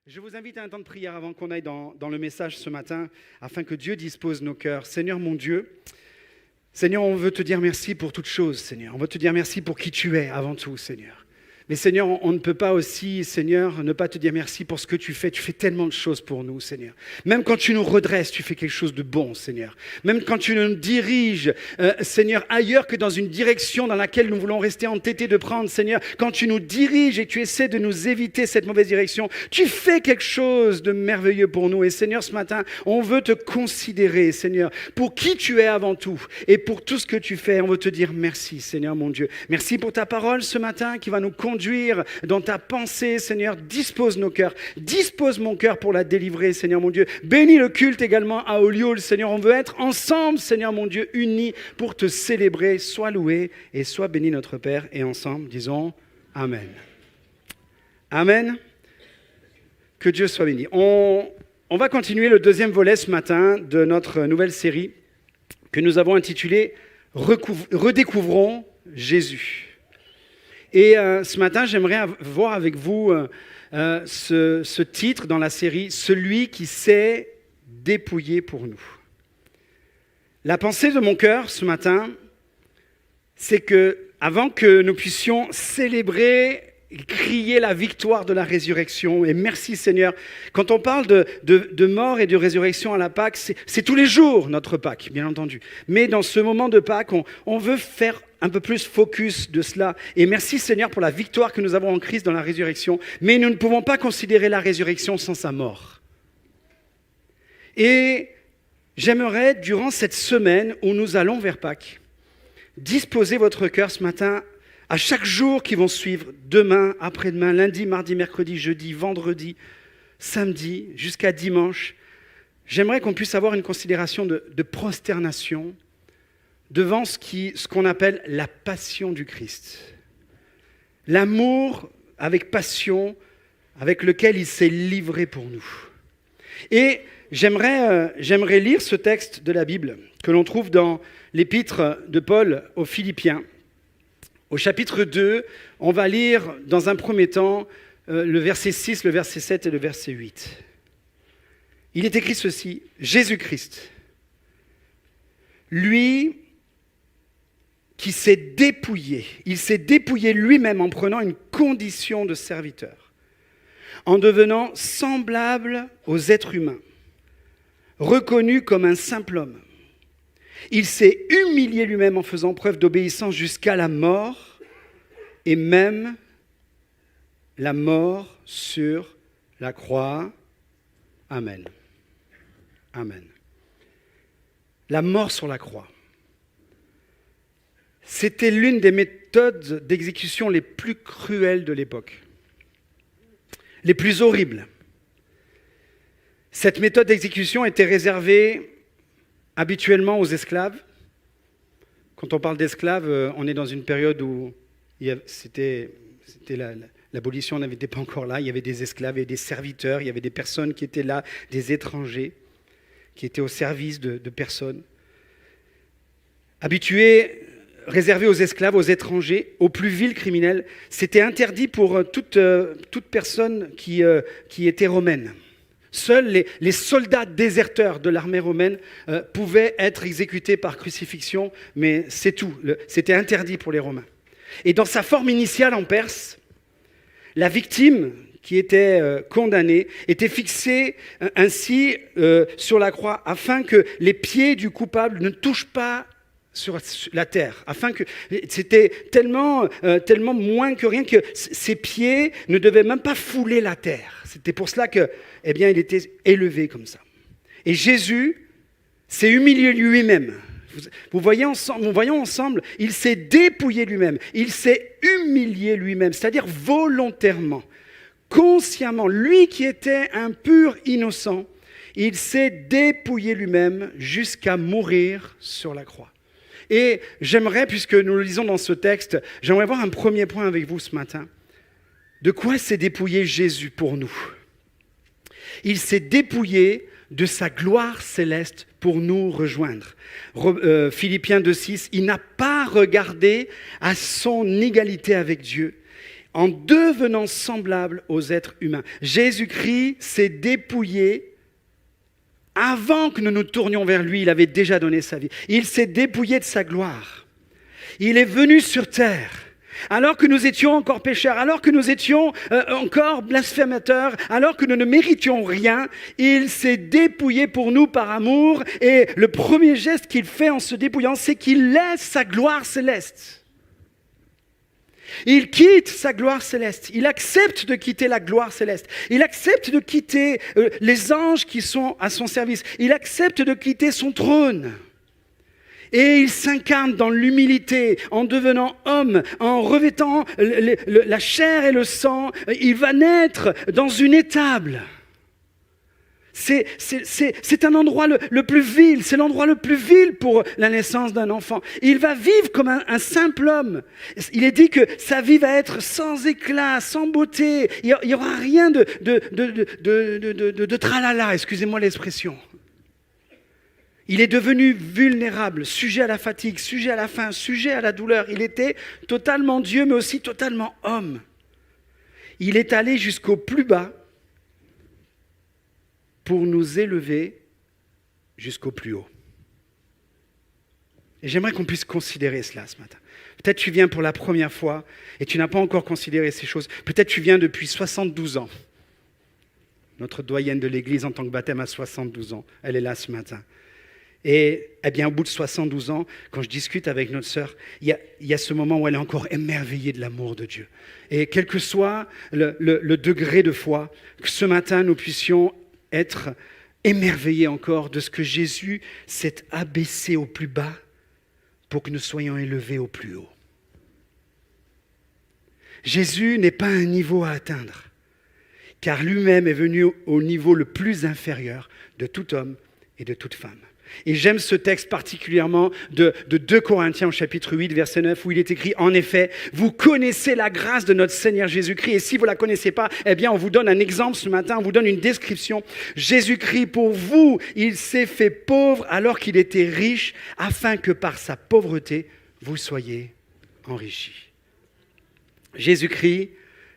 Je vous invite à un temps de prière avant qu'on aille dans le message ce matin, afin que Dieu dispose nos cœurs. Seigneur mon Dieu, Seigneur, on veut te dire merci pour toutes choses, Seigneur. On veut te dire merci pour qui tu es avant tout, Seigneur. Mais Seigneur, on ne peut pas aussi, Seigneur, ne pas te dire merci pour ce que tu fais. Tu fais tellement de choses pour nous, Seigneur. Même quand tu nous redresses, tu fais quelque chose de bon, Seigneur. Même quand tu nous diriges, Seigneur, ailleurs que dans une direction dans laquelle nous voulons rester entêtés de prendre, Seigneur. Quand tu nous diriges et tu essaies de nous éviter cette mauvaise direction, tu fais quelque chose de merveilleux pour nous. Et Seigneur, ce matin, on veut te considérer, Seigneur, pour qui tu es avant tout et pour tout ce que tu fais. On veut te dire merci, Seigneur mon Dieu. Merci pour ta parole ce matin qui va nous conduire dans ta pensée, Seigneur. Dispose nos cœurs, dispose mon cœur pour la délivrer, Seigneur mon Dieu. Bénis le culte également à Olioul, Seigneur. On veut être ensemble, Seigneur mon Dieu, unis pour te célébrer. Sois loué et sois béni notre Père. Et ensemble, disons Amen. Amen. Que Dieu soit béni. On va continuer le deuxième volet ce matin de notre nouvelle série que nous avons intitulée « Redécouvrons Jésus ». Et ce matin, j'aimerais voir avec vous ce titre dans la série « Celui qui s'est dépouillé pour nous ». La pensée de mon cœur ce matin, c'est que avant que nous puissions célébrer et crier la victoire de la résurrection, et merci Seigneur, quand on parle de mort et de résurrection à la Pâque, c'est tous les jours notre Pâque, bien entendu. Mais dans ce moment de Pâque, on veut faire un peu plus focus de cela. Et merci Seigneur pour la victoire que nous avons en Christ dans la résurrection. Mais nous ne pouvons pas considérer la résurrection sans sa mort. Et j'aimerais, durant cette semaine où nous allons vers Pâques, disposer votre cœur ce matin à chaque jour qui vont suivre, demain, après-demain, lundi, mardi, mercredi, jeudi, vendredi, samedi, jusqu'à dimanche. J'aimerais qu'on puisse avoir une considération de prosternation devant ce qu'on appelle la passion du Christ. L'amour avec passion avec lequel il s'est livré pour nous. Et j'aimerais lire ce texte de la Bible que l'on trouve dans l'épître de Paul aux Philippiens. Au chapitre 2, on va lire dans un premier temps le verset 6, le verset 7 et le verset 8. Il est écrit ceci, « Jésus-Christ, lui qui s'est dépouillé, il s'est dépouillé lui-même en prenant une condition de serviteur, en devenant semblable aux êtres humains, reconnu comme un simple homme. Il s'est humilié lui-même en faisant preuve d'obéissance jusqu'à la mort, et même la mort sur la croix. Amen. Amen. La mort sur la croix. C'était l'une des méthodes d'exécution les plus cruelles de l'époque, les plus horribles. Cette méthode d'exécution était réservée habituellement aux esclaves. Quand on parle d'esclaves, on est dans une période où l'abolition n'était pas encore là. Il y avait des esclaves et des serviteurs, il y avait des personnes qui étaient là, des étrangers, qui étaient au service de personnes. Réservé aux esclaves, aux étrangers, aux plus vils criminels. C'était interdit pour toute personne qui était romaine. Seuls les soldats déserteurs de l'armée romaine pouvaient être exécutés par crucifixion, mais c'est tout. C'était interdit pour les Romains. Et dans sa forme initiale en Perse, la victime qui était condamnée était fixée ainsi sur la croix afin que les pieds du coupable ne touchent pas sur la terre, afin que c'était tellement moins que rien que ses pieds ne devaient même pas fouler la terre. C'était pour cela que, il était élevé comme ça. Et Jésus s'est humilié lui-même. Nous voyons ensemble, il s'est dépouillé lui-même, il s'est humilié lui-même, c'est-à-dire volontairement, consciemment. Lui qui était un pur innocent, il s'est dépouillé lui-même jusqu'à mourir sur la croix. Et j'aimerais, puisque nous le lisons dans ce texte, j'aimerais voir un premier point avec vous ce matin. De quoi s'est dépouillé Jésus pour nous ? Il s'est dépouillé de sa gloire céleste pour nous rejoindre. Philippiens 2,6, il n'a pas regardé à son égalité avec Dieu en devenant semblable aux êtres humains. Jésus-Christ s'est dépouillé avant que nous nous tournions vers lui. Il avait déjà donné sa vie. Il s'est dépouillé de sa gloire. Il est venu sur terre. Alors que nous étions encore pécheurs, alors que nous étions encore blasphémateurs, alors que nous ne méritions rien, il s'est dépouillé pour nous par amour. Et le premier geste qu'il fait en se dépouillant, c'est qu'il laisse sa gloire céleste. Il quitte sa gloire céleste. Il accepte de quitter la gloire céleste. Il accepte de quitter les anges qui sont à son service. Il accepte de quitter son trône. Et il s'incarne dans l'humilité, en devenant homme, en revêtant la chair et le sang. Il va naître dans une étable. C'est un endroit le plus vil, c'est l'endroit le plus vil pour la naissance d'un enfant. Il va vivre comme un simple homme. Il est dit que sa vie va être sans éclat, sans beauté. Il n'y aura rien de tralala, excusez-moi l'expression. Il est devenu vulnérable, sujet à la fatigue, sujet à la faim, sujet à la douleur. Il était totalement Dieu, mais aussi totalement homme. Il est allé jusqu'au plus bas pour nous élever jusqu'au plus haut. Et j'aimerais qu'on puisse considérer cela ce matin. Peut-être tu viens pour la première fois et tu n'as pas encore considéré ces choses. Peut-être tu viens depuis 72 ans. Notre doyenne de l'Église en tant que baptême a 72 ans. Elle est là ce matin. Et eh bien, au bout de 72 ans, quand je discute avec notre sœur, il y a ce moment où elle est encore émerveillée de l'amour de Dieu. Et quel que soit le degré de foi, que ce matin nous puissions être émerveillés encore de ce que Jésus s'est abaissé au plus bas pour que nous soyons élevés au plus haut. Jésus n'est pas un niveau à atteindre, car lui-même est venu au niveau le plus inférieur de tout homme et de toute femme. Et j'aime ce texte particulièrement de 2 Corinthiens au chapitre 8, verset 9, où il est écrit « En effet, vous connaissez la grâce de notre Seigneur Jésus-Christ, et si vous ne la connaissez pas, eh bien on vous donne un exemple ce matin, on vous donne une description. Jésus-Christ, pour vous, il s'est fait pauvre alors qu'il était riche, afin que par sa pauvreté, vous soyez enrichis. » Jésus-Christ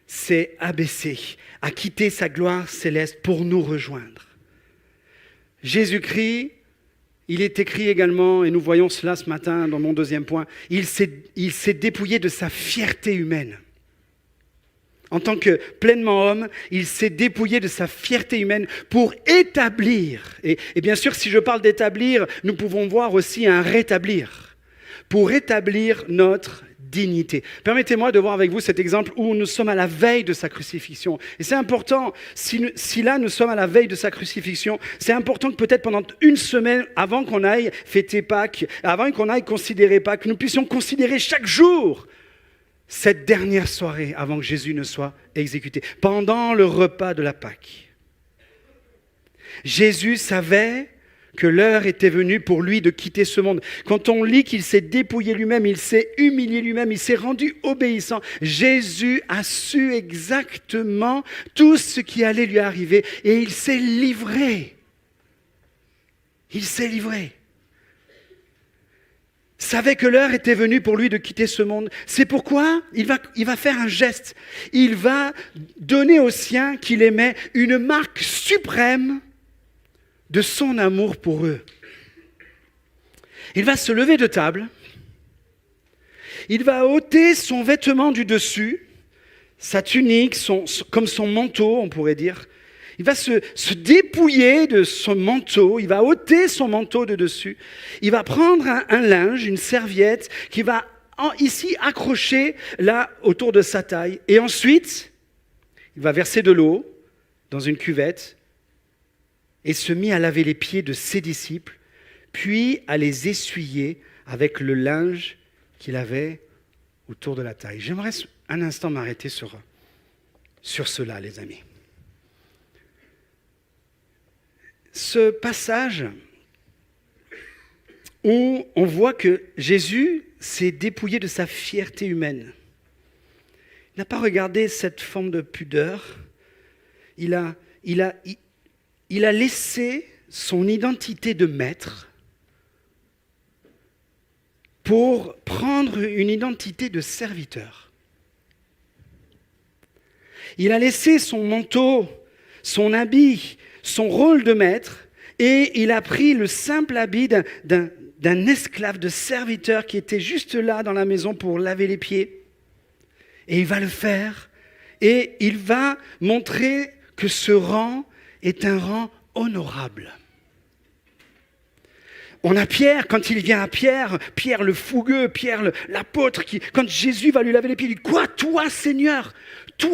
s'est abaissé, a quitté sa gloire céleste pour nous rejoindre. Jésus-Christ, il est écrit également, et nous voyons cela ce matin dans mon deuxième point, il s'est dépouillé de sa fierté humaine. En tant que pleinement homme, il s'est dépouillé de sa fierté humaine pour établir, et bien sûr si je parle d'établir, nous pouvons voir aussi un rétablir, pour établir notre dignité. Permettez-moi de voir avec vous cet exemple où nous sommes à la veille de sa crucifixion. Et c'est important, si là nous sommes à la veille de sa crucifixion, c'est important que peut-être pendant une semaine, avant qu'on aille fêter Pâques, avant qu'on aille considérer Pâques, que nous puissions considérer chaque jour cette dernière soirée avant que Jésus ne soit exécuté, pendant le repas de la Pâques. Jésus savait que l'heure était venue pour lui de quitter ce monde. Quand on lit qu'il s'est dépouillé lui-même, il s'est humilié lui-même, il s'est rendu obéissant, Jésus a su exactement tout ce qui allait lui arriver et il s'est livré. Il s'est livré. Savait que l'heure était venue pour lui de quitter ce monde. C'est pourquoi il va faire un geste. Il va donner aux siens qu'il aimait une marque suprême de son amour pour eux. Il va se lever de table, il va ôter son vêtement du dessus, sa tunique, comme son manteau, on pourrait dire. Il va se dépouiller de son manteau, il va ôter son manteau de dessus, il va prendre un linge, une serviette, qu'il va ici accrocher là autour de sa taille. Et ensuite, il va verser de l'eau dans une cuvette, et se mit à laver les pieds de ses disciples, puis à les essuyer avec le linge qu'il avait autour de la taille. J'aimerais un instant m'arrêter sur cela, les amis. Ce passage où on voit que Jésus s'est dépouillé de sa fierté humaine. Il n'a pas regardé cette forme de pudeur. Il a laissé son identité de maître pour prendre une identité de serviteur. Il a laissé son manteau, son habit, son rôle de maître, et il a pris le simple habit d'un esclave, de serviteur qui était juste là dans la maison pour laver les pieds. Et il va le faire, et il va montrer que ce rang est un rang honorable. On a Pierre, quand il vient à Pierre le fougueux, Pierre l'apôtre, quand Jésus va lui laver les pieds, il dit « Quoi, toi Seigneur, tu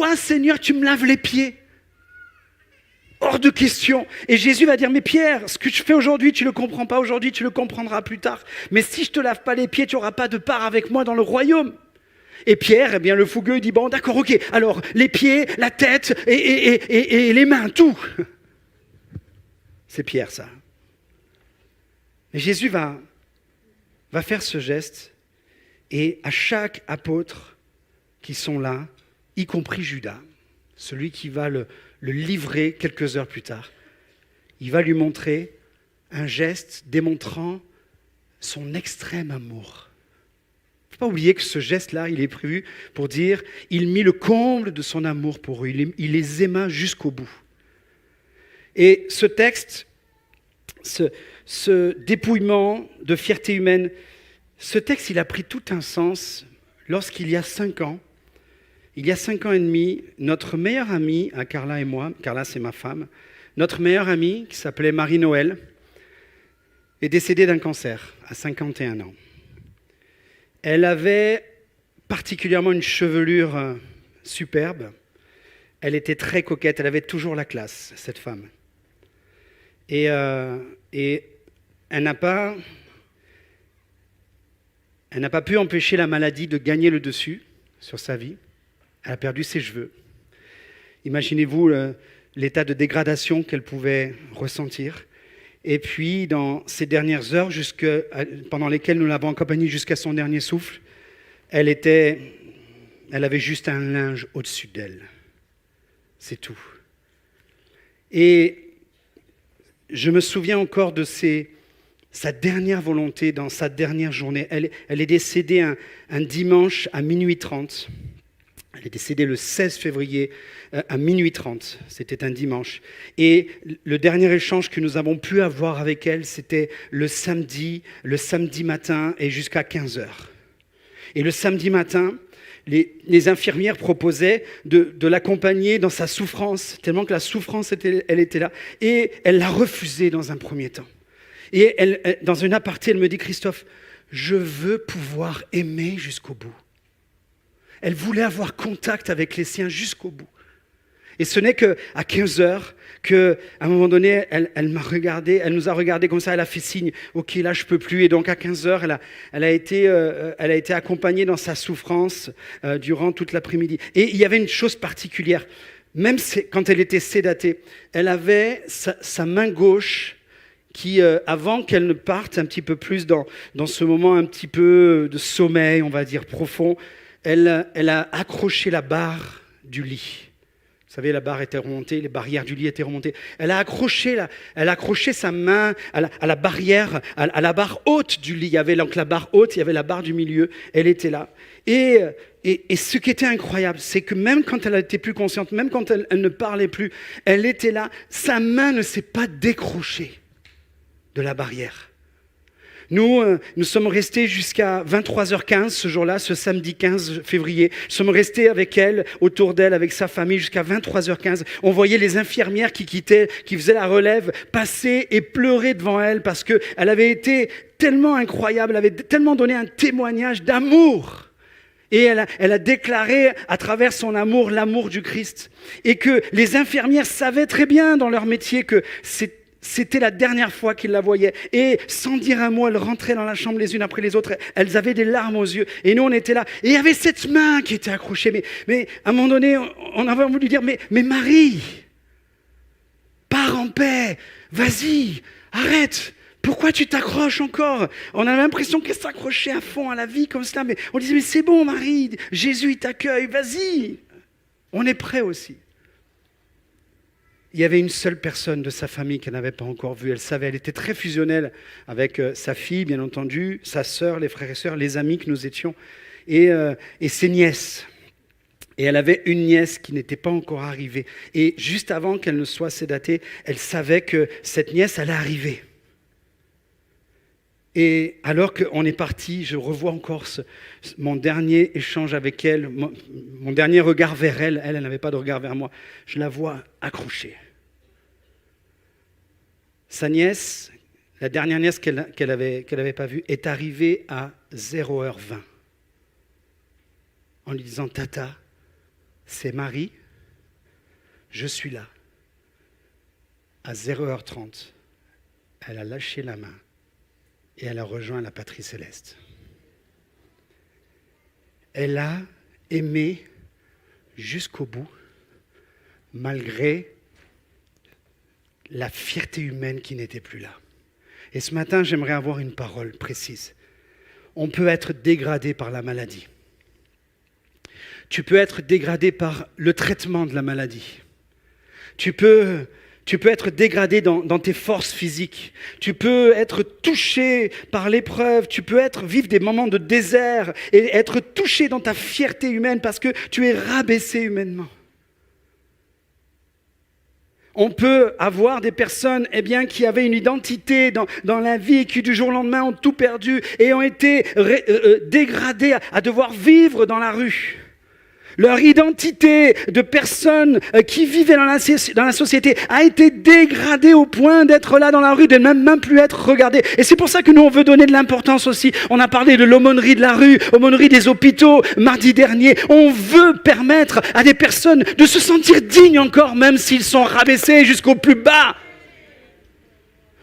me laves les pieds ?» Hors de question. Et Jésus va dire « Mais Pierre, ce que je fais aujourd'hui, tu ne le comprends pas aujourd'hui, tu le comprendras plus tard. Mais si je ne te lave pas les pieds, tu n'auras pas de part avec moi dans le royaume. » Et Pierre, eh bien, le fougueux, il dit « Bon, d'accord, ok, alors les pieds, la tête et les mains, tout. » C'est Pierre, ça. Et Jésus va faire ce geste, et à chaque apôtre qui sont là, y compris Judas, celui qui va le livrer quelques heures plus tard, il va lui montrer un geste démontrant son extrême amour. Il ne faut pas oublier que ce geste-là, il est prévu pour dire, il mit le comble de son amour pour eux, il les aima jusqu'au bout. Et ce texte, ce dépouillement de fierté humaine, ce texte, il a pris tout un sens lorsqu'il y a 5 ans, il y a 5 ans et demi, notre meilleure amie, à Carla et moi, Carla c'est ma femme, notre meilleure amie, qui s'appelait Marie-Noël, est décédée d'un cancer à 51 ans. Elle avait particulièrement une chevelure superbe, elle était très coquette, elle avait toujours la classe, cette femme. Et elle n'a pas pu empêcher la maladie de gagner le dessus sur sa vie. Elle a perdu ses cheveux. Imaginez-vous l'état de dégradation qu'elle pouvait ressentir. Et puis, dans ces dernières heures, pendant lesquelles nous l'avons accompagnée jusqu'à son dernier souffle, elle avait juste un linge au-dessus d'elle. C'est tout. Et je me souviens encore de sa dernière volonté dans sa dernière journée. Elle est décédée un dimanche à minuit 30. Elle est décédée le 16 février à minuit 30. C'était un dimanche. Et le dernier échange que nous avons pu avoir avec elle, c'était le samedi matin et jusqu'à 15h. Et le samedi matin, les infirmières proposaient de l'accompagner dans sa souffrance, tellement que la souffrance, elle était là. Et elle l'a refusé dans un premier temps. Et dans une aparté, elle me dit « Christophe, je veux pouvoir aimer jusqu'au bout. » Elle voulait avoir contact avec les siens jusqu'au bout. Et ce n'est qu'à 15h qu'à un moment donné, elle m'a regardé, elle nous a regardé comme ça, elle a fait signe « Ok, là, je ne peux plus. » Et donc à 15h, elle a été accompagnée dans sa souffrance durant toute l'après-midi. Et il y avait une chose particulière. Même quand elle était sédatée, elle avait sa main gauche qui, avant qu'elle ne parte un petit peu plus dans ce moment un petit peu de sommeil, on va dire profond, elle a accroché la barre du lit. Vous savez, la barre était remontée, les barrières du lit étaient remontées. Elle a accroché sa main à la barrière, à la barre haute du lit. Il y avait donc la barre haute, il y avait la barre du milieu. Elle était là. Et ce qui était incroyable, c'est que même quand elle n'était plus consciente, même quand elle ne parlait plus, elle était là. Sa main ne s'est pas décrochée de la barrière. Nous sommes restés jusqu'à 23h15 ce jour-là, ce samedi 15 février. Nous sommes restés avec elle, autour d'elle, avec sa famille, jusqu'à 23h15. On voyait les infirmières qui faisaient la relève, passer et pleurer devant elle parce qu'elle avait été tellement incroyable, elle avait tellement donné un témoignage d'amour. Et elle a déclaré à travers son amour, l'amour du Christ. Et que les infirmières savaient très bien dans leur métier que c'était la dernière fois qu'ils la voyaient. Et sans dire un mot, elles rentraient dans la chambre les unes après les autres. Elles avaient des larmes aux yeux. Et nous, on était là. Et il y avait cette main qui était accrochée. Mais à un moment donné, on avait voulu dire, mais Marie, pars en paix. Vas-y, arrête. Pourquoi tu t'accroches encore ? On avait l'impression qu'elle s'accrochait à fond à la vie comme cela. Mais on disait, mais c'est bon, Marie. Jésus, il t'accueille. Vas-y. On est prêt aussi. Il y avait une seule personne de sa famille qu'elle n'avait pas encore vue. Elle savait, elle était très fusionnelle avec sa fille, bien entendu, sa sœur, les frères et sœurs, les amis que nous étions, et ses nièces. Et elle avait une nièce qui n'était pas encore arrivée. Et juste avant qu'elle ne soit sédatée, elle savait que cette nièce allait arriver. Et alors qu'on est parti, je revois encore mon dernier échange avec elle, mon dernier regard vers elle. Elle n'avait pas de regard vers moi. Je la vois accrochée. Sa nièce, la dernière nièce qu'elle avait pas vue, est arrivée à 0h20. En lui disant, Tata, c'est Marie, je suis là. À 0h30, elle a lâché la main et elle a rejoint la patrie céleste. Elle a aimé jusqu'au bout, malgré la fierté humaine qui n'était plus là. Et ce matin, j'aimerais avoir une parole précise. On peut être dégradé par la maladie. Tu peux être dégradé par le traitement de la maladie. Tu peux être dégradé dans tes forces physiques. Tu peux être touché par l'épreuve. Tu peux vivre des moments de désert et être touché dans ta fierté humaine parce que tu es rabaissé humainement. On peut avoir des personnes qui avaient une identité dans la vie et qui du jour au lendemain ont tout perdu et ont été dégradées à devoir vivre dans la rue. Leur identité de personnes qui vivaient dans la société a été dégradée au point d'être là dans la rue, de même plus être regardée. Et c'est pour ça que nous, on veut donner de l'importance aussi. On a parlé de l'aumônerie de la rue, aumônerie des hôpitaux, mardi dernier. On veut permettre à des personnes de se sentir dignes encore, même s'ils sont rabaissés jusqu'au plus bas.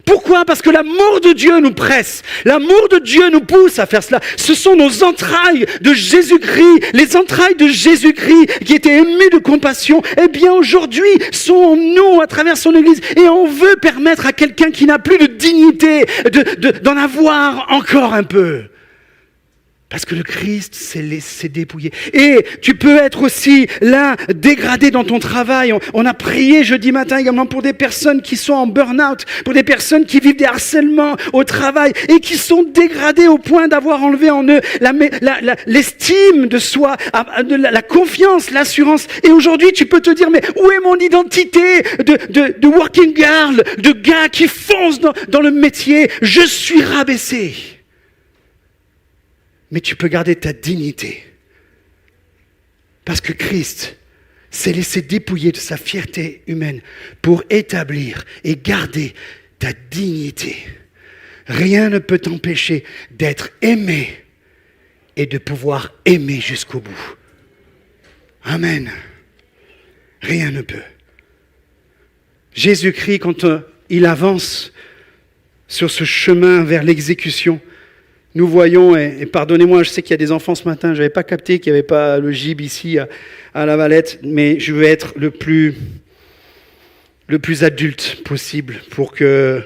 Pourquoi ? Parce que l'amour de Dieu nous presse. L'amour de Dieu nous pousse à faire cela. Ce sont nos entrailles de Jésus-Christ, les entrailles de Jésus-Christ qui étaient émues de compassion, aujourd'hui sont en nous à travers son Église. Et on veut permettre à quelqu'un qui n'a plus de dignité d'en avoir encore un peu. Parce que le Christ s'est laissé dépouiller. Et tu peux être aussi là, dégradé dans ton travail. On a prié jeudi matin également pour des personnes qui sont en burn-out, pour des personnes qui vivent des harcèlements au travail et qui sont dégradées au point d'avoir enlevé en eux l'estime de soi, la confiance, l'assurance. Et aujourd'hui, tu peux te dire, mais où est mon identité de working girl, de gars qui fonce dans le métier ? Je suis rabaissé. Mais tu peux garder ta dignité. Parce que Christ s'est laissé dépouiller de sa fierté humaine pour établir et garder ta dignité. Rien ne peut t'empêcher d'être aimé et de pouvoir aimer jusqu'au bout. Amen. Rien ne peut. Jésus-Christ, quand il avance sur ce chemin vers l'exécution, nous voyons, et pardonnez-moi, je sais qu'il y a des enfants ce matin, je n'avais pas capté qu'il n'y avait pas le gib ici à la Valette, mais je veux être le plus adulte possible pour que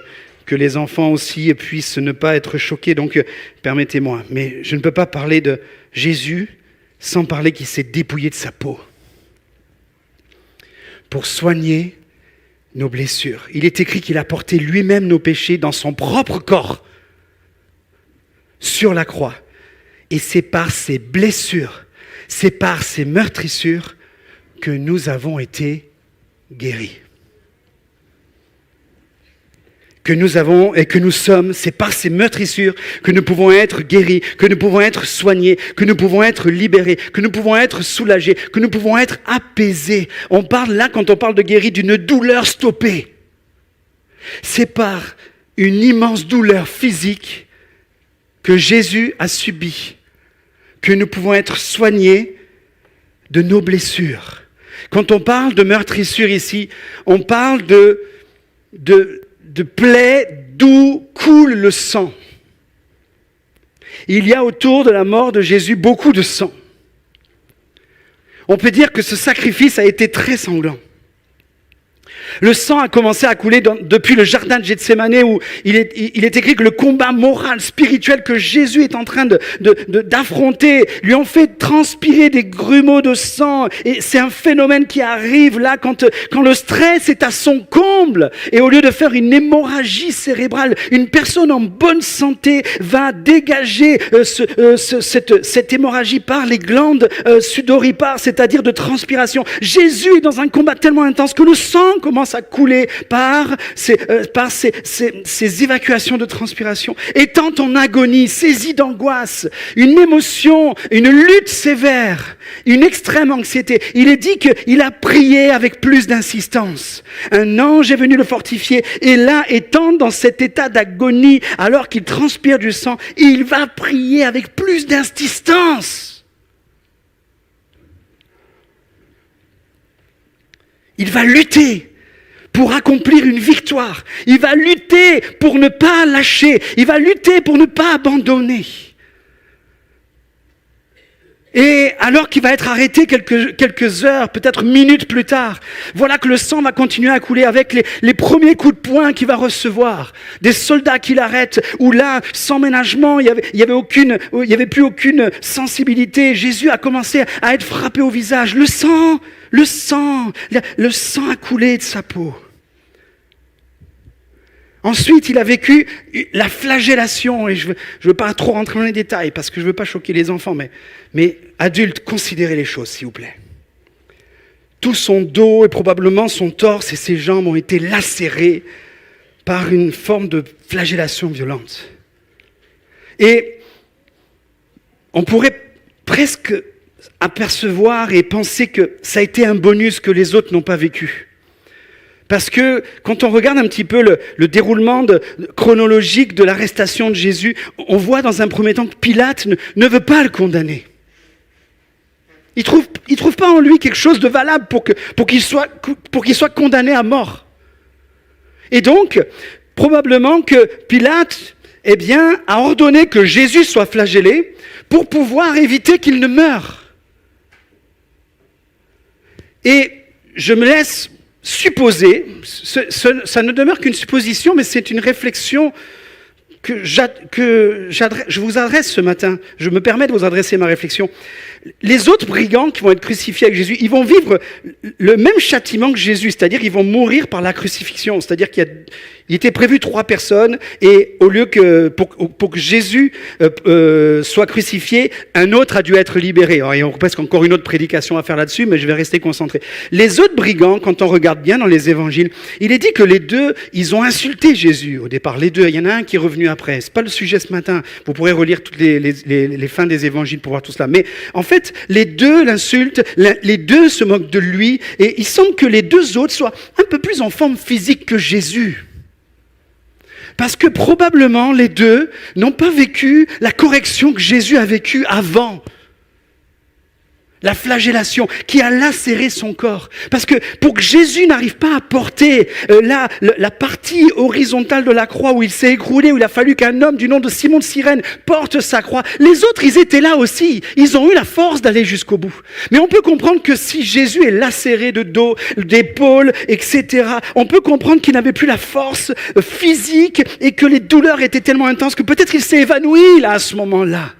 les enfants aussi puissent ne pas être choqués. Donc, permettez-moi, mais je ne peux pas parler de Jésus sans parler qu'il s'est dépouillé de sa peau pour soigner nos blessures. Il est écrit qu'il a porté lui-même nos péchés dans son propre corps, sur la croix. Et c'est par ces blessures, c'est par ces meurtrissures que nous avons été guéris. Que nous avons et que nous sommes, c'est par ces meurtrissures que nous pouvons être guéris, que nous pouvons être soignés, que nous pouvons être libérés, que nous pouvons être soulagés, que nous pouvons être apaisés. On parle là, quand on parle de guéri, d'une douleur stoppée. C'est par une immense douleur physique que Jésus a subi, que nous pouvons être soignés de nos blessures. Quand on parle de meurtrissure ici, on parle de plaies d'où coule le sang. Il y a autour de la mort de Jésus beaucoup de sang. On peut dire que ce sacrifice a été très sanglant. Le sang a commencé à couler depuis le jardin de Gethsémané où il est écrit que le combat moral, spirituel que Jésus est en train d'affronter lui ont fait transpirer des grumeaux de sang. Et c'est un phénomène qui arrive là quand le stress est à son comble. Et au lieu de faire une hémorragie cérébrale, une personne en bonne santé va dégager cette hémorragie par les glandes sudoripares, c'est-à-dire de transpiration. Jésus est dans un combat tellement intense que le sang commence à couler par ces évacuations de transpiration. Étant en agonie, saisi d'angoisse, une émotion, une lutte sévère, une extrême anxiété, il est dit qu'il a prié avec plus d'insistance. Un ange est venu le fortifier et là, étant dans cet état d'agonie, alors qu'il transpire du sang, il va prier avec plus d'insistance. Il va lutter pour accomplir une victoire. Il va lutter pour ne pas lâcher. Il va lutter pour ne pas abandonner. Et alors qu'il va être arrêté quelques heures, peut-être minutes plus tard, voilà que le sang va continuer à couler avec les premiers coups de poing qu'il va recevoir. Des soldats qui l'arrêtent, où là, sans ménagement, il y avait plus aucune sensibilité. Jésus a commencé à être frappé au visage. Le sang a coulé de sa peau. Ensuite, il a vécu la flagellation, et je veux pas trop rentrer dans les détails, parce que je veux pas choquer les enfants, mais adultes, considérez les choses, s'il vous plaît. Tout son dos et probablement son torse et ses jambes ont été lacérés par une forme de flagellation violente. Et on pourrait presque apercevoir et penser que ça a été un bonus que les autres n'ont pas vécu. Parce que quand on regarde un petit peu le déroulement chronologique de l'arrestation de Jésus, on voit dans un premier temps que Pilate ne veut pas le condamner. Il trouve pas en lui quelque chose de valable pour qu'il soit condamné à mort. Et donc, probablement que Pilate, a ordonné que Jésus soit flagellé pour pouvoir éviter qu'il ne meure. Et je me laisse supposer, ça ne demeure qu'une supposition, mais c'est une réflexion que je vous adresse ce matin. Je me permets de vous adresser ma réflexion. Les autres brigands qui vont être crucifiés avec Jésus, ils vont vivre le même châtiment que Jésus, c'est-à-dire ils vont mourir par la crucifixion. C'est-à-dire qu'il était prévu 3 personnes et au lieu que pour que Jésus soit crucifié, un autre a dû être libéré. Alors, il y a presque encore une autre prédication à faire là-dessus, mais je vais rester concentré. Les autres brigands, quand on regarde bien dans les évangiles, il est dit que les deux, ils ont insulté Jésus au départ. Les deux, il y en a un qui est revenu après. C'est pas le sujet ce matin. Vous pourrez relire toutes les fins des évangiles pour voir tout cela. Mais en fait, les deux l'insultent, les deux se moquent de lui, et il semble que les deux autres soient un peu plus en forme physique que Jésus. Parce que probablement les deux n'ont pas vécu la correction que Jésus a vécue avant. La flagellation qui a lacéré son corps. Parce que pour que Jésus n'arrive pas à porter la partie horizontale de la croix où il s'est écroulé, où il a fallu qu'un homme du nom de Simon de Cyrène porte sa croix, les autres, ils étaient là aussi. Ils ont eu la force d'aller jusqu'au bout. Mais on peut comprendre que si Jésus est lacéré de dos, d'épaules, etc., on peut comprendre qu'il n'avait plus la force physique et que les douleurs étaient tellement intenses que peut-être qu'il s'est évanoui là, à ce moment-là.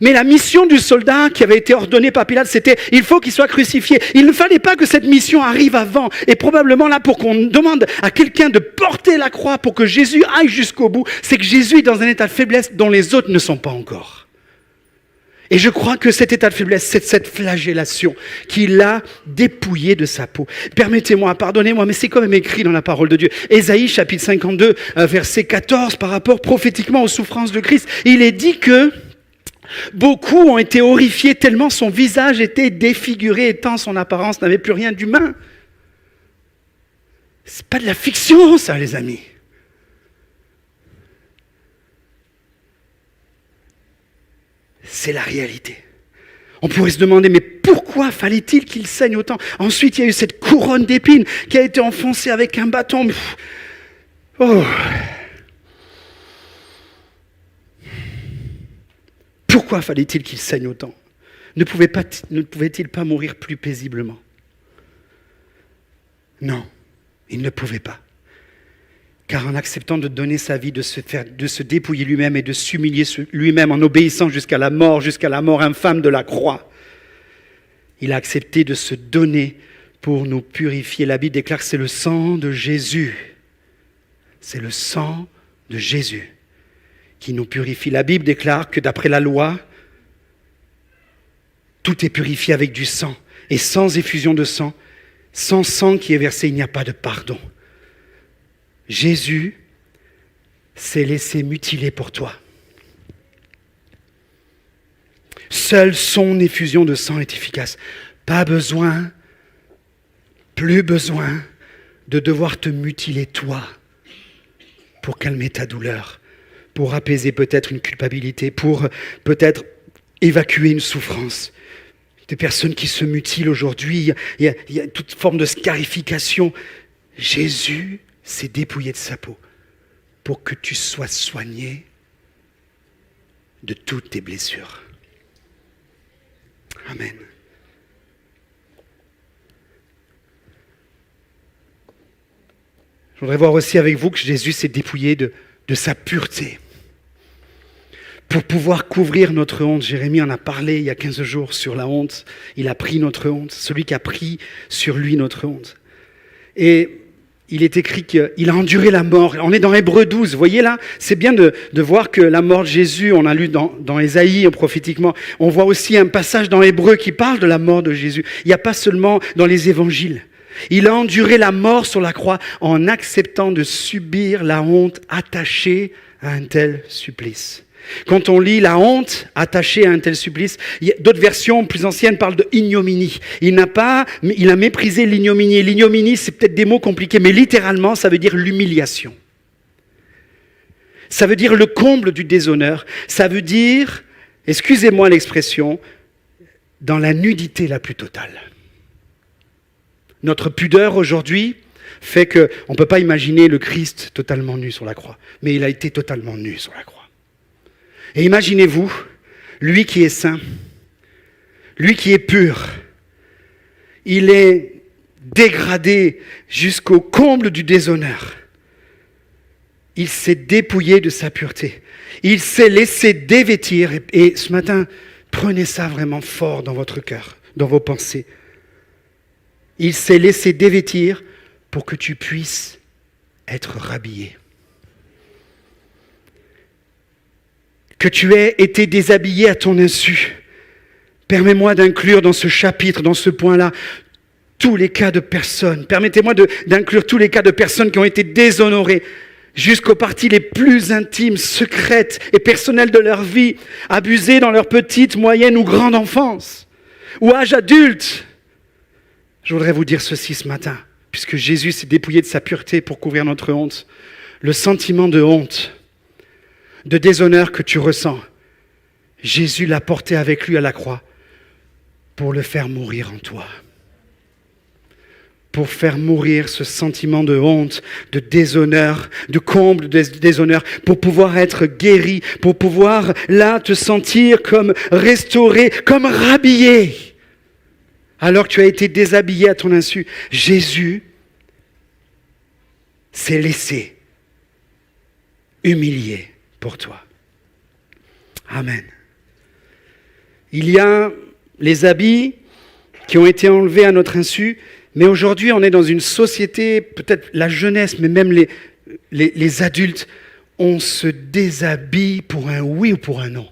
Mais la mission du soldat qui avait été ordonnée par Pilate, c'était « il faut qu'il soit crucifié ». Il ne fallait pas que cette mission arrive avant. Et probablement là, pour qu'on demande à quelqu'un de porter la croix pour que Jésus aille jusqu'au bout, c'est que Jésus est dans un état de faiblesse dont les autres ne sont pas encore. Et je crois que cet état de faiblesse, c'est cette flagellation qui l'a dépouillé de sa peau. Permettez-moi, pardonnez-moi, mais c'est quand même écrit dans la parole de Dieu. Ésaïe, chapitre 52, verset 14, par rapport prophétiquement aux souffrances de Christ, il est dit que beaucoup ont été horrifiés tellement son visage était défiguré et tant son apparence n'avait plus rien d'humain. C'est pas de la fiction, ça, les amis. C'est la réalité. On pourrait se demander, mais pourquoi fallait-il qu'il saigne autant ? Ensuite, il y a eu cette couronne d'épines qui a été enfoncée avec un bâton. Oh. Pourquoi fallait-il qu'il saigne autant ? Ne pouvait-il pas mourir plus paisiblement ? Non. Il ne pouvait pas. Car en acceptant de donner sa vie, de se dépouiller lui-même et de s'humilier lui-même en obéissant jusqu'à la mort infâme de la croix, il a accepté de se donner pour nous purifier. La Bible déclare que c'est le sang de Jésus. C'est le sang de Jésus qui nous purifie. La Bible déclare que d'après la loi, tout est purifié avec du sang. Et sans effusion de sang, sans sang qui est versé, il n'y a pas de pardon. Jésus s'est laissé mutiler pour toi. Seule son effusion de sang est efficace. Pas besoin, plus besoin de devoir te mutiler toi pour calmer ta douleur, pour apaiser peut-être une culpabilité, pour peut-être évacuer une souffrance. Des personnes qui se mutilent aujourd'hui, il y a toute forme de scarification. Jésus s'est dépouillé de sa peau pour que tu sois soigné de toutes tes blessures. Amen. Je voudrais voir aussi avec vous que Jésus s'est dépouillé de sa pureté pour pouvoir couvrir notre honte. Jérémie en a parlé il y a 15 jours sur la honte. Il a pris notre honte, celui qui a pris sur lui notre honte. Et il est écrit qu'il a enduré la mort. On est dans Hébreux 12, vous voyez là, c'est bien de voir que la mort de Jésus, on a lu dans Ésaïe prophétiquement, on voit aussi un passage dans Hébreux qui parle de la mort de Jésus. Il n'y a pas seulement dans les évangiles. Il a enduré la mort sur la croix en acceptant de subir la honte attachée à un tel supplice. Quand on lit la honte attachée à un tel supplice, d'autres versions plus anciennes parlent de ignominie. Il a méprisé l'ignominie. Et l'ignominie, c'est peut-être des mots compliqués, mais littéralement, ça veut dire l'humiliation. Ça veut dire le comble du déshonneur. Ça veut dire, excusez-moi l'expression, dans la nudité la plus totale. Notre pudeur aujourd'hui fait qu'on ne peut pas imaginer le Christ totalement nu sur la croix. Mais il a été totalement nu sur la croix. Et imaginez-vous, lui qui est saint, lui qui est pur, il est dégradé jusqu'au comble du déshonneur. Il s'est dépouillé de sa pureté. Il s'est laissé dévêtir. Et ce matin, prenez ça vraiment fort dans votre cœur, dans vos pensées. Il s'est laissé dévêtir pour que tu puisses être rhabillé. Que tu aies été déshabillé à ton insu. Permets-moi d'inclure dans ce chapitre, dans ce point-là, tous les cas de personnes. Permettez-moi d'inclure tous les cas de personnes qui ont été déshonorées jusqu'aux parties les plus intimes, secrètes et personnelles de leur vie, abusées dans leur petite, moyenne ou grande enfance, ou âge adulte. Je voudrais vous dire ceci ce matin, puisque Jésus s'est dépouillé de sa pureté pour couvrir notre honte. Le sentiment de honte, de déshonneur que tu ressens, Jésus l'a porté avec lui à la croix pour le faire mourir en toi. Pour faire mourir ce sentiment de honte, de déshonneur, de comble de déshonneur, pour pouvoir être guéri, pour pouvoir là te sentir comme restauré, comme rhabillé, alors que tu as été déshabillé à ton insu. Jésus s'est laissé humilier pour toi. Amen. Il y a les habits qui ont été enlevés à notre insu, mais aujourd'hui on est dans une société, peut-être la jeunesse, mais même les adultes, on se déshabille pour un oui ou pour un non.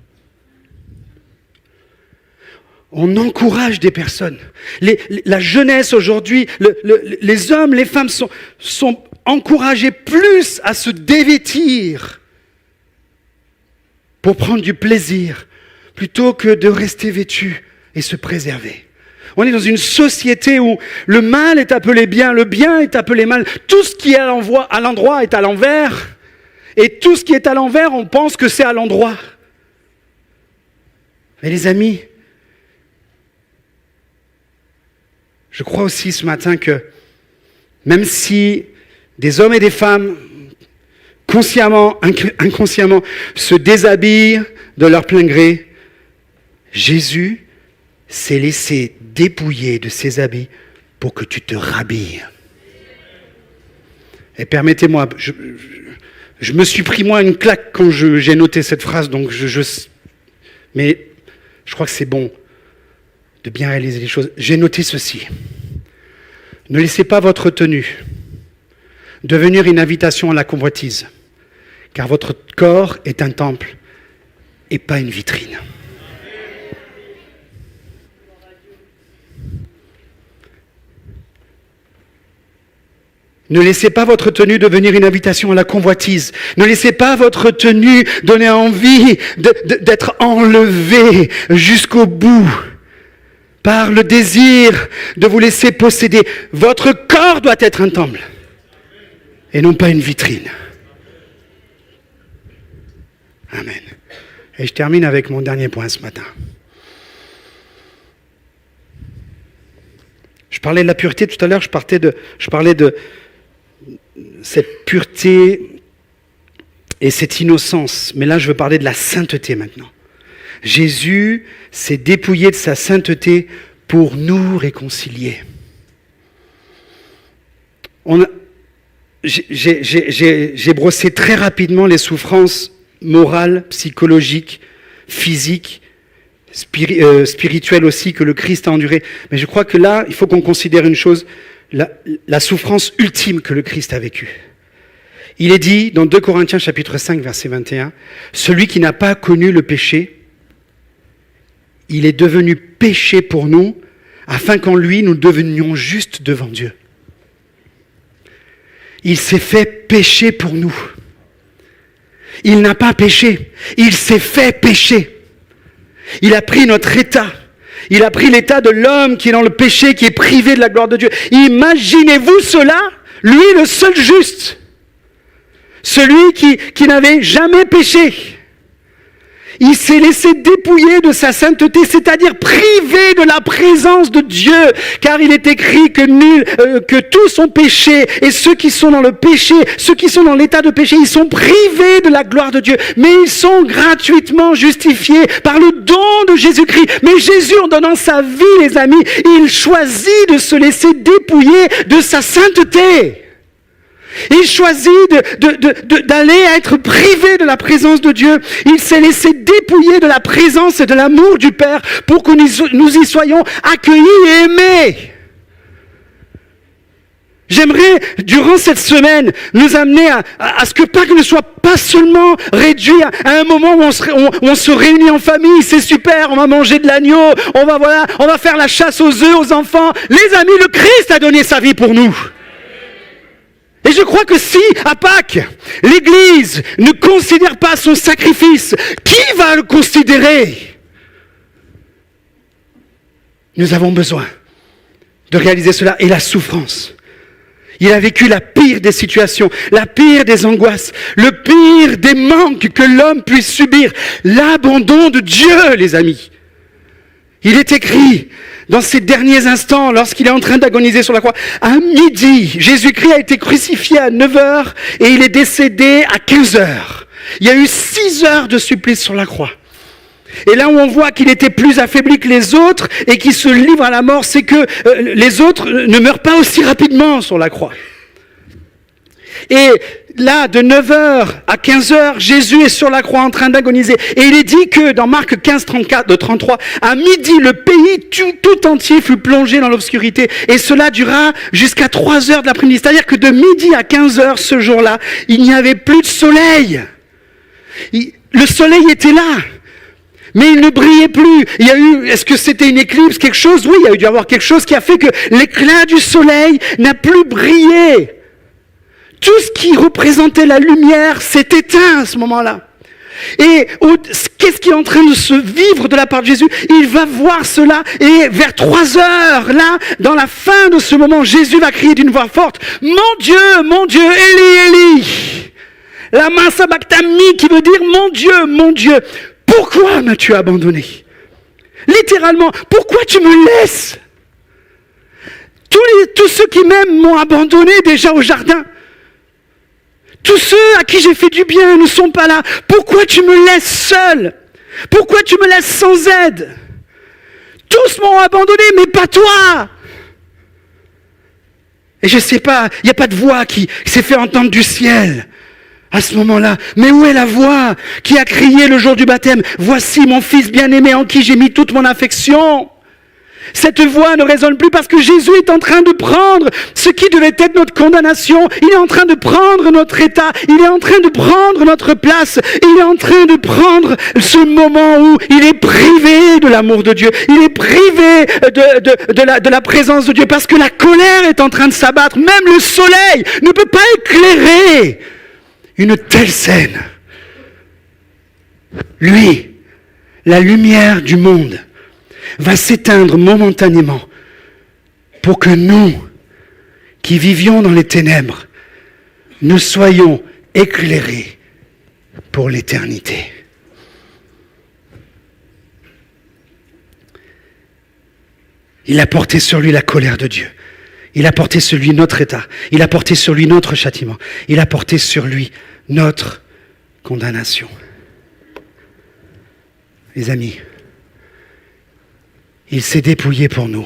On encourage des personnes. La jeunesse aujourd'hui, les hommes, les femmes sont encouragés plus à se dévêtir pour prendre du plaisir, plutôt que de rester vêtu et se préserver. On est dans une société où le mal est appelé bien, le bien est appelé mal. Tout ce qui est à l'endroit est à l'envers. Et tout ce qui est à l'envers, on pense que c'est à l'endroit. Mais les amis, je crois aussi ce matin que même si des hommes et des femmes consciemment, inconsciemment, se déshabillent de leur plein gré, Jésus s'est laissé dépouiller de ses habits pour que tu te rhabilles. Et permettez-moi, je me suis pris moi une claque quand j'ai noté cette phrase, donc mais je crois que c'est bon de bien réaliser les choses. J'ai noté ceci. Ne laissez pas votre tenue devenir une invitation à la convoitise, car votre corps est un temple et pas une vitrine. Ne laissez pas votre tenue devenir une invitation à la convoitise. Ne laissez pas votre tenue donner envie d'être enlevé jusqu'au bout par le désir de vous laisser posséder. Votre corps doit être un temple et non pas une vitrine. Amen. Et je termine avec mon dernier point ce matin. Je parlais de la pureté tout à l'heure, je parlais de cette pureté et cette innocence. Mais là, je veux parler de la sainteté maintenant. Jésus s'est dépouillé de sa sainteté pour nous réconcilier. J'ai brossé très rapidement les souffrances morales, psychologiques, physiques, spirituelles aussi que le Christ a endurées. Mais je crois que là, il faut qu'on considère une chose, la souffrance ultime que le Christ a vécue. Il est dit dans 2 Corinthiens chapitre 5 verset 21, « Celui qui n'a pas connu le péché, il est devenu péché pour nous, afin qu'en lui nous devenions justes devant Dieu. » Il s'est fait pécher pour nous. Il n'a pas péché, il s'est fait pécher. Il a pris notre état. Il a pris l'état de l'homme qui est dans le péché, qui est privé de la gloire de Dieu. Imaginez-vous cela, lui le seul juste, celui qui n'avait jamais péché. Il s'est laissé dépouiller de sa sainteté, c'est-à-dire privé de la présence de Dieu, car il est écrit que tous ont péché, et ceux qui sont dans le péché, ceux qui sont dans l'état de péché, ils sont privés de la gloire de Dieu, mais ils sont gratuitement justifiés par le don de Jésus-Christ. Mais Jésus, en donnant sa vie, les amis, il choisit de se laisser dépouiller de sa sainteté. Il choisit d'aller être privé de la présence de Dieu. Il s'est laissé dépouiller de la présence et de l'amour du Père pour que nous y soyons accueillis et aimés. J'aimerais, durant cette semaine, nous amener à ce que Pâques ne soit pas seulement réduit à un moment où on se réunit en famille, c'est super, on va manger de l'agneau, on va faire la chasse aux œufs aux enfants. Les amis, le Christ a donné sa vie pour nous. Et je crois que si, à Pâques, l'Église ne considère pas son sacrifice, qui va le considérer? Nous avons besoin de réaliser cela. Et la souffrance. Il a vécu la pire des situations, la pire des angoisses, le pire des manques que l'homme puisse subir. L'abandon de Dieu, les amis. Il est écrit dans ces derniers instants, lorsqu'il est en train d'agoniser sur la croix, à midi, Jésus-Christ a été crucifié à 9h et il est décédé à 15h. Il y a eu 6 heures de supplice sur la croix. Et là où on voit qu'il était plus affaibli que les autres et qu'il se livre à la mort, c'est que les autres ne meurent pas aussi rapidement sur la croix. Et là, de 9h à 15h, Jésus est sur la croix en train d'agoniser. Et il est dit que dans Marc 15, 33, à midi, le pays tout entier fut plongé dans l'obscurité. Et cela dura jusqu'à 3h de l'après-midi. C'est-à-dire que de midi à 15h, ce jour-là, il n'y avait plus de soleil. Le soleil était là. Mais il ne brillait plus. Est-ce que c'était une éclipse, quelque chose? Oui, il y a dû y avoir quelque chose qui a fait que l'éclat du soleil n'a plus brillé. Tout ce qui représentait la lumière s'est éteint à ce moment-là. Et qu'est-ce qui est en train de se vivre de la part de Jésus? Il va voir cela et vers 3 heures, là, dans la fin de ce moment, Jésus va crier d'une voix forte, « Mon Dieu, Élie, Élie !» Lama sabachthani qui veut dire « Mon Dieu, pourquoi m'as-tu abandonné ?» Littéralement, pourquoi tu me laisses? Tous ceux qui m'aiment m'ont abandonné déjà au jardin. Tous ceux à qui j'ai fait du bien ne sont pas là. Pourquoi tu me laisses seul? Pourquoi tu me laisses sans aide? Tous m'ont abandonné, mais pas toi. Et je ne sais pas, il n'y a pas de voix qui s'est fait entendre du ciel à ce moment-là. Mais où est la voix qui a crié le jour du baptême? Voici mon fils bien-aimé en qui j'ai mis toute mon affection. Cette voix ne résonne plus parce que Jésus est en train de prendre ce qui devait être notre condamnation. Il est en train de prendre notre état. Il est en train de prendre notre place. Il est en train de prendre ce moment où il est privé de l'amour de Dieu. Il est privé de la présence de Dieu parce que la colère est en train de s'abattre. Même le soleil ne peut pas éclairer une telle scène. Lui, la lumière du monde, va s'éteindre momentanément pour que nous, qui vivions dans les ténèbres, nous soyons éclairés pour l'éternité. Il a porté sur lui la colère de Dieu. Il a porté sur lui notre état. Il a porté sur lui notre châtiment. Il a porté sur lui notre condamnation. Les amis, il s'est dépouillé pour nous.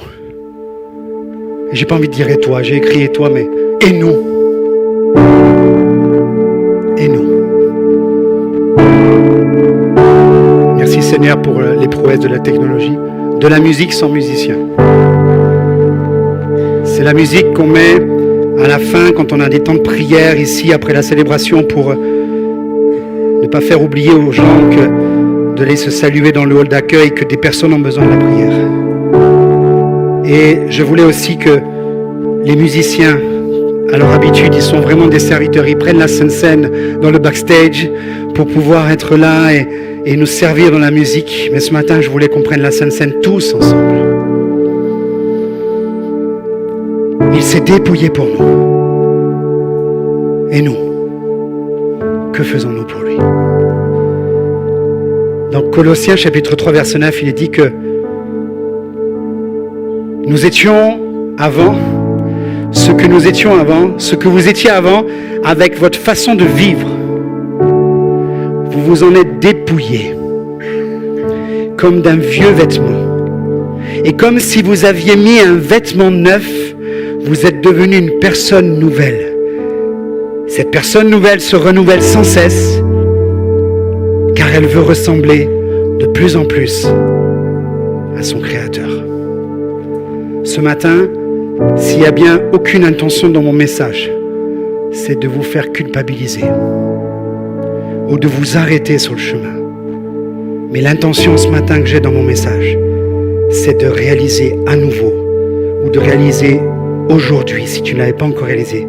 Et j'ai pas envie de dire et toi, j'ai écrit et toi, mais et nous. Et nous. Merci Seigneur pour les prouesses de la technologie, de la musique sans musicien. C'est la musique qu'on met à la fin quand on a des temps de prière ici après la célébration pour ne pas faire oublier aux gens que de les se saluer dans le hall d'accueil, que des personnes ont besoin de la prière. Et je voulais aussi que les musiciens, à leur habitude, ils sont vraiment des serviteurs. Ils prennent la scène dans le backstage pour pouvoir être là et nous servir dans la musique. Mais ce matin, je voulais qu'on prenne la scène tous ensemble. Il s'est dépouillé pour nous. Et nous, que faisons-nous pour lui? Dans Colossiens chapitre 3 verset 9, il est dit que nous étions avant ce que nous étions avant, ce que vous étiez avant, avec votre façon de vivre. Vous vous en êtes dépouillés comme d'un vieux vêtement. Et comme si vous aviez mis un vêtement neuf, vous êtes devenu une personne nouvelle. Cette personne nouvelle se renouvelle sans cesse, car elle veut ressembler de plus en plus à son Créateur. Ce matin, s'il y a bien aucune intention dans mon message, c'est de vous faire culpabiliser ou de vous arrêter sur le chemin. Mais l'intention ce matin que j'ai dans mon message, c'est de réaliser à nouveau ou de réaliser aujourd'hui, si tu ne l'avais pas encore réalisé,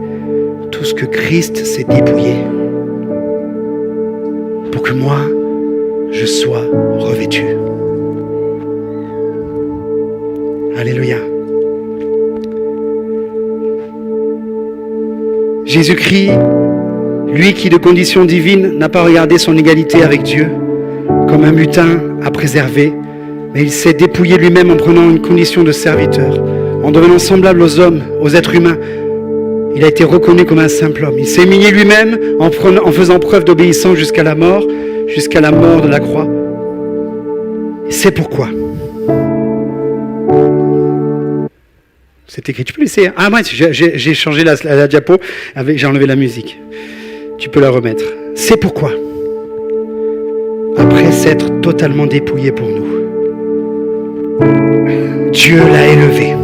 tout ce que Christ s'est dépouillé pour que moi, je sois revêtu. Alléluia. Jésus-Christ, lui qui de condition divine n'a pas regardé son égalité avec Dieu comme un butin à préserver, mais il s'est dépouillé lui-même en prenant une condition de serviteur, en devenant semblable aux hommes, aux êtres humains. Il a été reconnu comme un simple homme. Il s'est humilié lui-même en faisant preuve d'obéissance jusqu'à la mort de la croix. Et c'est pourquoi. C'est écrit, tu peux laisser. Ah ouais, j'ai changé la diapo, j'ai enlevé la musique. Tu peux la remettre. C'est pourquoi, après s'être totalement dépouillé pour nous, Dieu l'a élevé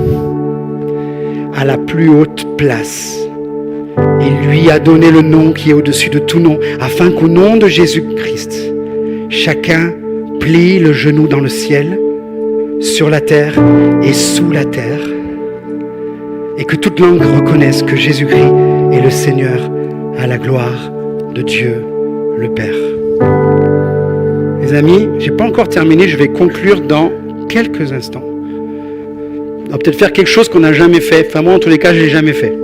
à la plus haute place. Il lui a donné le nom qui est au-dessus de tout nom, afin qu'au nom de Jésus-Christ, chacun plie le genou dans le ciel, sur la terre et sous la terre, et que toute langue reconnaisse que Jésus-Christ est le Seigneur, à la gloire de Dieu le Père. Les amis, je n'ai pas encore terminé, je vais conclure dans quelques instants. On va peut-être faire quelque chose qu'on n'a jamais fait. Enfin, moi, en tous les cas, je ne l'ai jamais fait.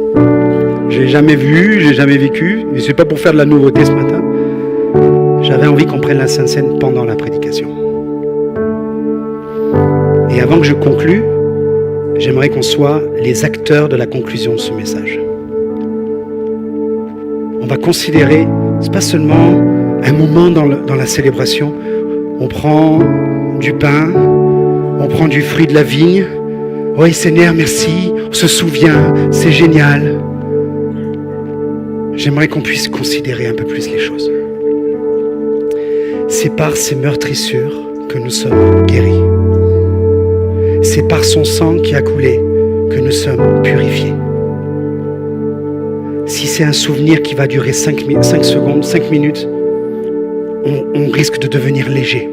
Je ne l'ai jamais vu, je n'ai jamais vécu. Et ce n'est pas pour faire de la nouveauté ce matin. J'avais envie qu'on prenne la Sainte Seine pendant la prédication. Et avant que je conclue, j'aimerais qu'on soit les acteurs de la conclusion de ce message. On va considérer, ce n'est pas seulement un moment dans la célébration. On prend du pain, on prend du fruit de la vigne, Oui Seigneur, merci, on se souvient, c'est génial. J'aimerais qu'on puisse considérer un peu plus les choses. C'est par ces meurtrissures que nous sommes guéris. C'est par son sang qui a coulé que nous sommes purifiés. Si c'est un souvenir qui va durer 5 secondes, 5 minutes, on risque de devenir léger.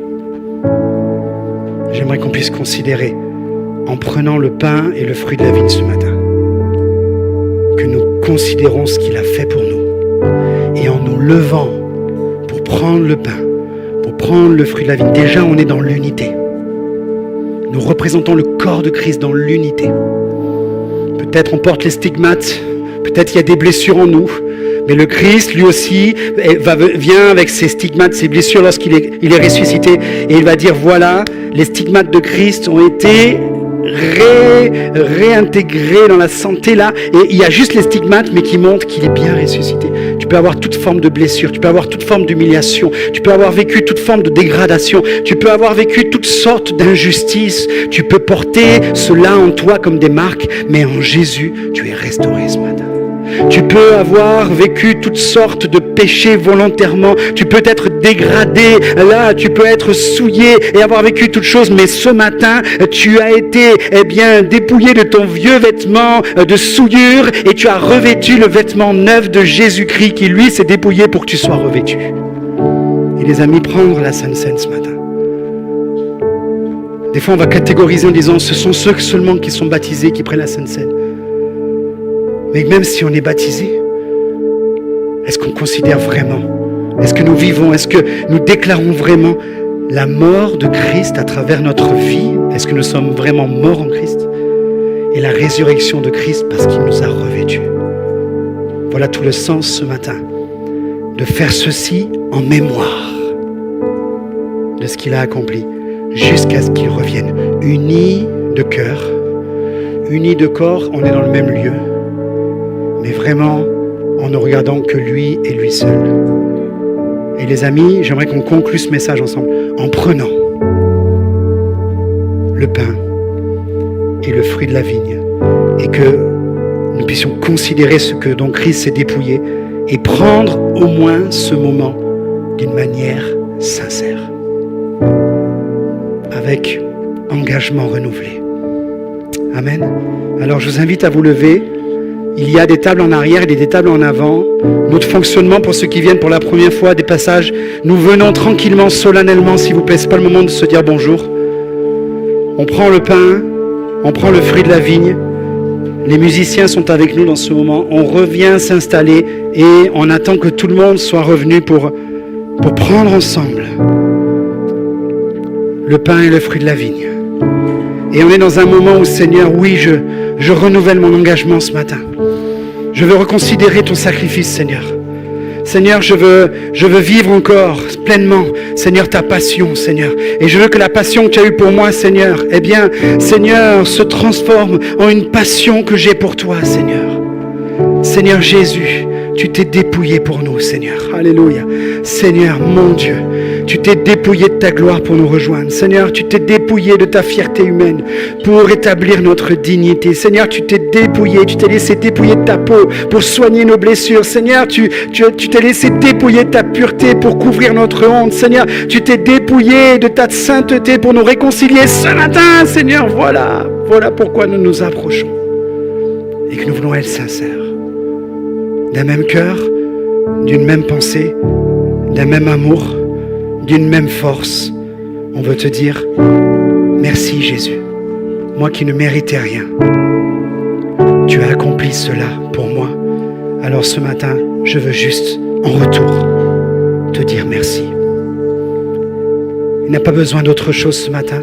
J'aimerais qu'on puisse considérer, en prenant le pain et le fruit de la vigne ce matin, que nous considérons ce qu'il a fait pour nous. Et en nous levant pour prendre le pain, pour prendre le fruit de la vigne, déjà on est dans l'unité. Nous représentons le corps de Christ dans l'unité. Peut-être on porte les stigmates, peut-être il y a des blessures en nous, mais le Christ, lui aussi, vient avec ses stigmates, ses blessures lorsqu'il est ressuscité. Et il va dire, voilà, les stigmates de Christ ont été réintégrés dans la santé là. Et il y a juste les stigmates, mais qui montrent qu'il est bien ressuscité. Tu peux avoir toute forme de blessure, tu peux avoir toute forme d'humiliation, tu peux avoir vécu toute forme de dégradation, tu peux avoir vécu toutes sortes d'injustices. Tu peux porter cela en toi comme des marques, mais en Jésus, tu es restauré ce matin. Tu peux avoir vécu toutes sortes de péchés volontairement. Tu peux être dégradé. Là, tu peux être souillé et avoir vécu toutes choses. Mais ce matin, tu as été, dépouillé de ton vieux vêtement de souillure et tu as revêtu le vêtement neuf de Jésus-Christ qui, lui, s'est dépouillé pour que tu sois revêtu. Et les amis, prendre la Sainte Seine ce matin. Des fois, on va catégoriser en disant ce sont ceux seulement qui sont baptisés qui prennent la Sainte Seine. Mais même si on est baptisé, est-ce qu'on considère vraiment, est-ce que nous vivons, est-ce que nous déclarons vraiment la mort de Christ à travers notre vie? Est-ce que nous sommes vraiment morts en Christ? Et la résurrection de Christ parce qu'il nous a revêtus. Voilà tout le sens ce matin, de faire ceci en mémoire de ce qu'il a accompli, jusqu'à ce qu'il revienne. Unis de cœur, unis de corps, on est dans le même lieu. Mais vraiment en ne regardant que lui et lui seul. Et les amis, j'aimerais qu'on conclue ce message ensemble en prenant le pain et le fruit de la vigne et que nous puissions considérer ce que donc Christ s'est dépouillé et prendre au moins ce moment d'une manière sincère, avec engagement renouvelé. Amen. Alors je vous invite à vous lever. Il y a des tables en arrière et des tables en avant. Notre fonctionnement pour ceux qui viennent pour la première fois, des passages, nous venons tranquillement, solennellement, s'il vous plaît, c'est pas le moment de se dire bonjour. On prend le pain, on prend le fruit de la vigne. Les musiciens sont avec nous dans ce moment. On revient s'installer et on attend que tout le monde soit revenu pour prendre ensemble le pain et le fruit de la vigne. Et on est dans un moment où, Seigneur, oui, je renouvelle mon engagement ce matin. Je veux reconsidérer ton sacrifice, Seigneur. Seigneur, je veux vivre encore pleinement, Seigneur, ta passion, Seigneur. Et je veux que la passion que tu as eue pour moi, Seigneur, Seigneur, se transforme en une passion que j'ai pour toi, Seigneur. Seigneur Jésus, tu t'es dépouillé pour nous, Seigneur. Alléluia. Seigneur, mon Dieu, tu t'es dépouillé de ta gloire pour nous rejoindre. Seigneur, tu t'es dépouillé de ta fierté humaine pour rétablir notre dignité. Seigneur, tu t'es dépouillé, tu t'es laissé dépouiller de ta peau pour soigner nos blessures. Seigneur, tu t'es laissé dépouiller de ta pureté pour couvrir notre honte. Seigneur, tu t'es dépouillé de ta sainteté pour nous réconcilier ce matin. Seigneur, voilà pourquoi nous nous approchons et que nous voulons être sincères. D'un même cœur, d'une même pensée, d'un même amour, d'une même force, on veut te dire merci Jésus, moi qui ne méritais rien, tu as accompli cela pour moi. Alors ce matin, je veux juste en retour te dire merci. Il n'y a pas besoin d'autre chose ce matin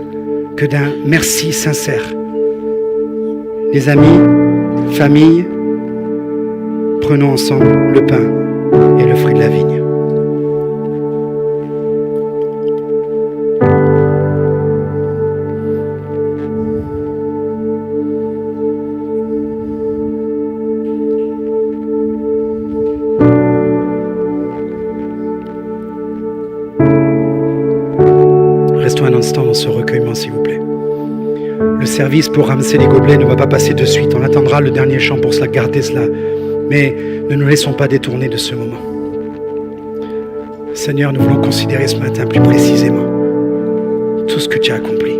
que d'un merci sincère. Les amis, famille, prenons ensemble le pain et le fruit de la vigne. Restons un instant dans ce recueillement, s'il vous plaît. Le service pour ramasser les gobelets ne va pas passer de suite. On attendra le dernier chant pour cela, garder cela. Mais ne nous laissons pas détourner de ce moment. Seigneur, nous voulons considérer ce matin plus précisément tout ce que tu as accompli.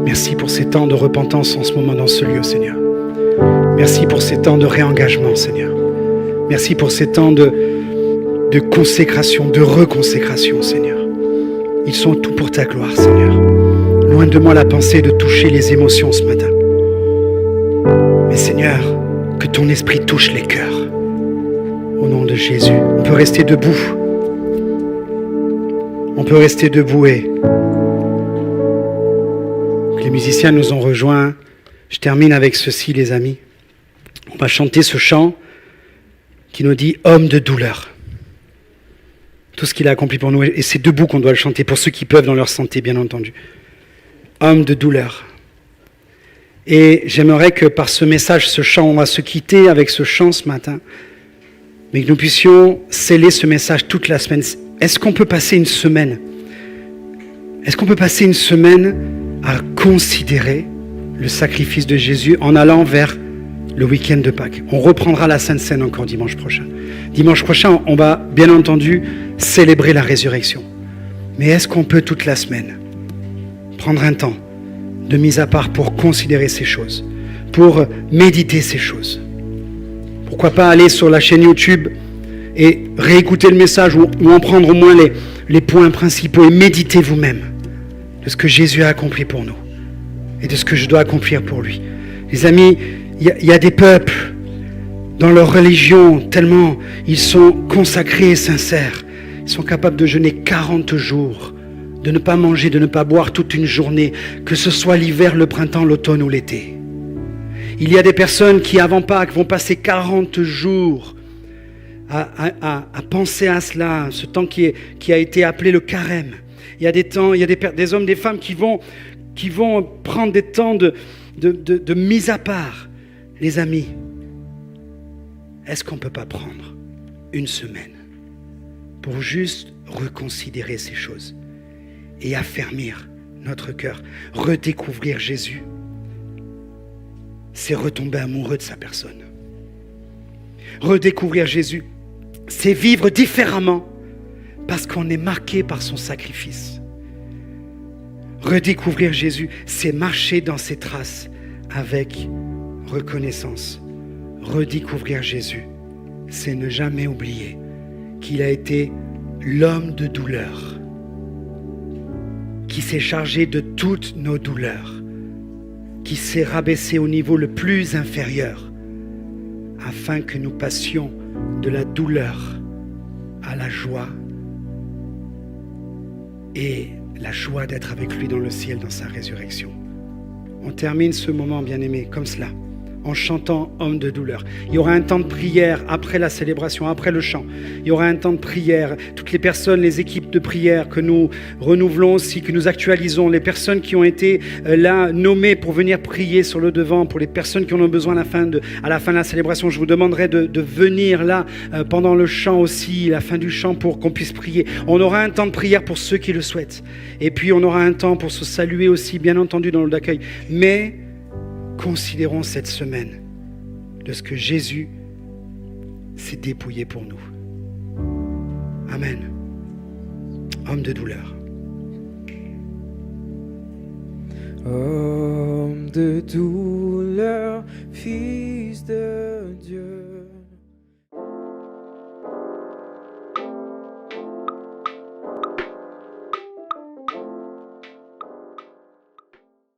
Merci pour ces temps de repentance en ce moment dans ce lieu, Seigneur. Merci pour ces temps de réengagement, Seigneur. Merci pour ces temps de consécration, de reconsécration, Seigneur. Ils sont tout pour ta gloire, Seigneur. Loin de moi la pensée de toucher les émotions ce matin. Mais Seigneur, que ton esprit touche les cœurs. Au nom de Jésus, on peut rester debout. On peut rester debout et les musiciens nous ont rejoints. Je termine avec ceci, les amis. On va chanter ce chant qui nous dit « Homme de douleur ». Tout ce qu'il a accompli pour nous. Et c'est debout qu'on doit le chanter, pour ceux qui peuvent dans leur santé, bien entendu. Homme de douleur. Et j'aimerais que par ce message, ce chant, on va se quitter avec ce chant ce matin, mais que nous puissions sceller ce message toute la semaine. Est-ce qu'on peut passer une semaine à considérer le sacrifice de Jésus en allant vers le week-end de Pâques? On reprendra la Sainte Seine encore dimanche prochain. Dimanche prochain, on va bien entendu célébrer la résurrection. Mais est-ce qu'on peut toute la semaine prendre un temps de mise à part pour considérer ces choses, pour méditer ces choses? Pourquoi pas aller sur la chaîne YouTube et réécouter le message ou en prendre au moins les points principaux et méditer vous-même de ce que Jésus a accompli pour nous et de ce que je dois accomplir pour lui. Les amis, il y a des peuples dans leur religion, tellement ils sont consacrés et sincères, ils sont capables de jeûner 40 jours, de ne pas manger, de ne pas boire toute une journée, que ce soit l'hiver, le printemps, l'automne ou l'été. Il y a des personnes qui, avant Pâques, vont passer 40 jours à penser à cela, ce temps qui a été appelé le carême. Il y a des temps, il y a des hommes, des femmes qui vont prendre des temps de mise à part. Les amis, est-ce qu'on ne peut pas prendre une semaine pour juste reconsidérer ces choses et affermir notre cœur, redécouvrir Jésus? C'est retomber amoureux de sa personne. Redécouvrir Jésus, c'est vivre différemment parce qu'on est marqué par son sacrifice. Redécouvrir Jésus, c'est marcher dans ses traces avec reconnaissance. Redécouvrir Jésus, c'est ne jamais oublier qu'il a été l'homme de douleur, qui s'est chargé de toutes nos douleurs, qui s'est rabaissé au niveau le plus inférieur, afin que nous passions de la douleur à la joie, et la joie d'être avec lui dans le ciel, dans sa résurrection. On termine ce moment, bien-aimé, comme cela, en chantant « Homme de douleur ». Il y aura un temps de prière après la célébration, après le chant. Il y aura un temps de prière. Toutes les personnes, les équipes de prière que nous renouvelons aussi, que nous actualisons, les personnes qui ont été là nommées pour venir prier sur le devant, pour les personnes qui en ont besoin à la fin de la célébration, je vous demanderai de venir là pendant le chant aussi, la fin du chant, pour qu'on puisse prier. On aura un temps de prière pour ceux qui le souhaitent. Et puis on aura un temps pour se saluer aussi, bien entendu, dans le d'accueil. Mais considérons cette semaine de ce que Jésus s'est dépouillé pour nous. Amen. Homme de douleur. Homme de douleur, Fils de Dieu.